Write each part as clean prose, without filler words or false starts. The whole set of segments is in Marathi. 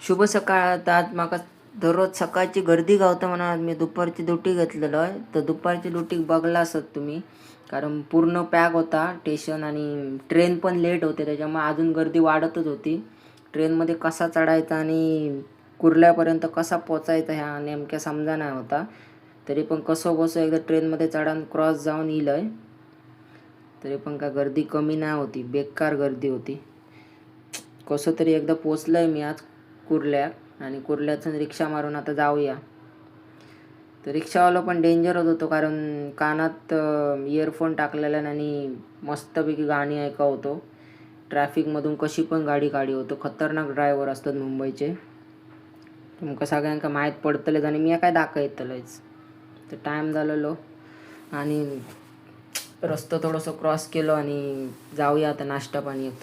शुभ सकाळ. आता आज म्हाका दररोज सकाळची गर्दी गावता म्हणून मी दुपारची ड्युटी घेतलेलो आहे. तर दुपारची ड्युटी बघला असत तुम्ही, कारण पूर्ण पॅक होता स्टेशन आणि ट्रेन पण लेट होते, त्याच्यामुळे अजून गर्दी वाढतच होती. ट्रेनमध्ये कसा चढायचा आणि कुर्ल्यापर्यंत कसा पोचायचा ह्या नेमक्या समजा नाही होता. तरी पण कसं बसं एकदा ट्रेनमध्ये चढान क्रॉस जाऊन येईल आहे. तरी पण काय गर्दी कमी नाही होती, बेकार गर्दी होती. कसं तरी एकदा पोचलं आहे मी आज कुर्ल्यात, आणि कुर्ल्यातून रिक्षा मारून आता जाऊया. तर रिक्षावाला पण डेंजरच होतो, कारण कानात इयरफोन टाकलेला आणि मस्तपैकी गाणी ऐका होतो. ट्रॅफिकमधून कशी पण गाडी काढी होतो. खतरनाक ड्रायव्हर असतात मुंबईचे, तुमका सगळ्यांका माहीत पडतलेच. आणि मी काय दाखवतलेच. तर टाईम झालेलो आणि रस्तो थोडंसं क्रॉस केलो आणि जाऊया आता नाश्ता पाणी एक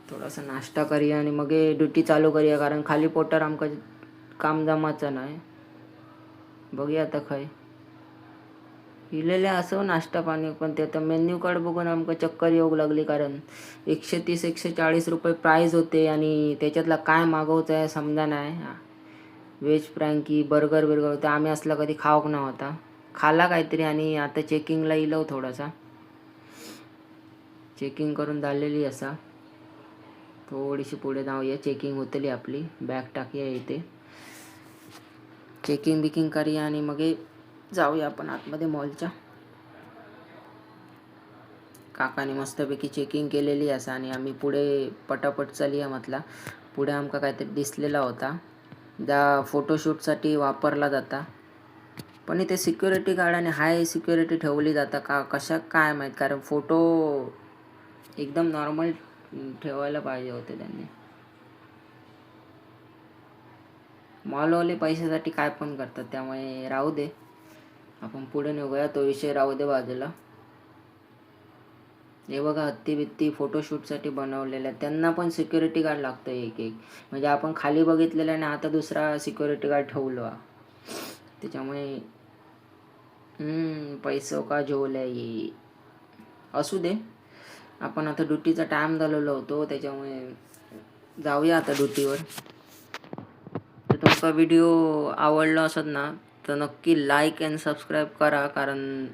थोडासा नाश्ता करूया आणि मग ड्युटी चालू करूया, कारण खाली पोटार आमका काम जमाचं नाही. बघूया आता खंय इलेले असो नाश्ता पाणी, पण ते आता मेन्यू कार्ड बघून आमका चक्कर येऊ लागली, कारण 130-140 रुपये प्राईज होते आणि त्याच्यातला काय मागवचं आहे समजा नाही. व्हेज फ्रँकी बर्गर होते. आम्ही असला कधी खाऊक नव्हता, खाला काहीतरी. आणि आता चेकिंगला इलो, थोडासा चेकिंग करून झालेली असा. थोडीशी पुढे जाऊया, चेकिंग होतली आपली. बॅग टाकूया इथे, चेकिंग बिकिंग करूया आणि मग जाऊया आपण आतमध्ये मॉलच्या. काकाने मस्तपैकी चेकिंग केलेली असा आणि आम्ही पुढे पटापट चालूया. म्हटला पुढे आमका काहीतरी दिसलेला होता, ज्या फोटोशूटसाठी वापरला जाता. पण इथे सिक्युरिटी गार्ड आणि हाय सिक्युरिटी ठेवली जाता का कशा काय माहीत, कारण फोटो एकदम नॉर्मल ठेवायला पाहिजे होते त्यांनी. मॉलवाले पैशासाठी काय पण करतात, त्यामुळे राहू दे, आपण पुढे निघूया. तो विषय राहू दे बाजूला. हे बघा, हत्ती बित्ती फोटोशूटसाठी बनवलेल्या, त्यांना पण सिक्युरिटी गार्ड लागतं एक एक. म्हणजे आपण खाली बघितलेलं आणि आता दुसरा सिक्युरिटी गार्ड ठेवलो, त्याच्यामुळे पैसो का झोल आहे ये. असू दे, आपण आता ड्युटीचा टाईम झालेलो होतो, त्याच्यामुळे जाऊया आता ड्युटीवर. तर तुमचा व्हिडिओ आवडला असत ना, तर नक्की लाईक अँड सबस्क्राईब करा, कारण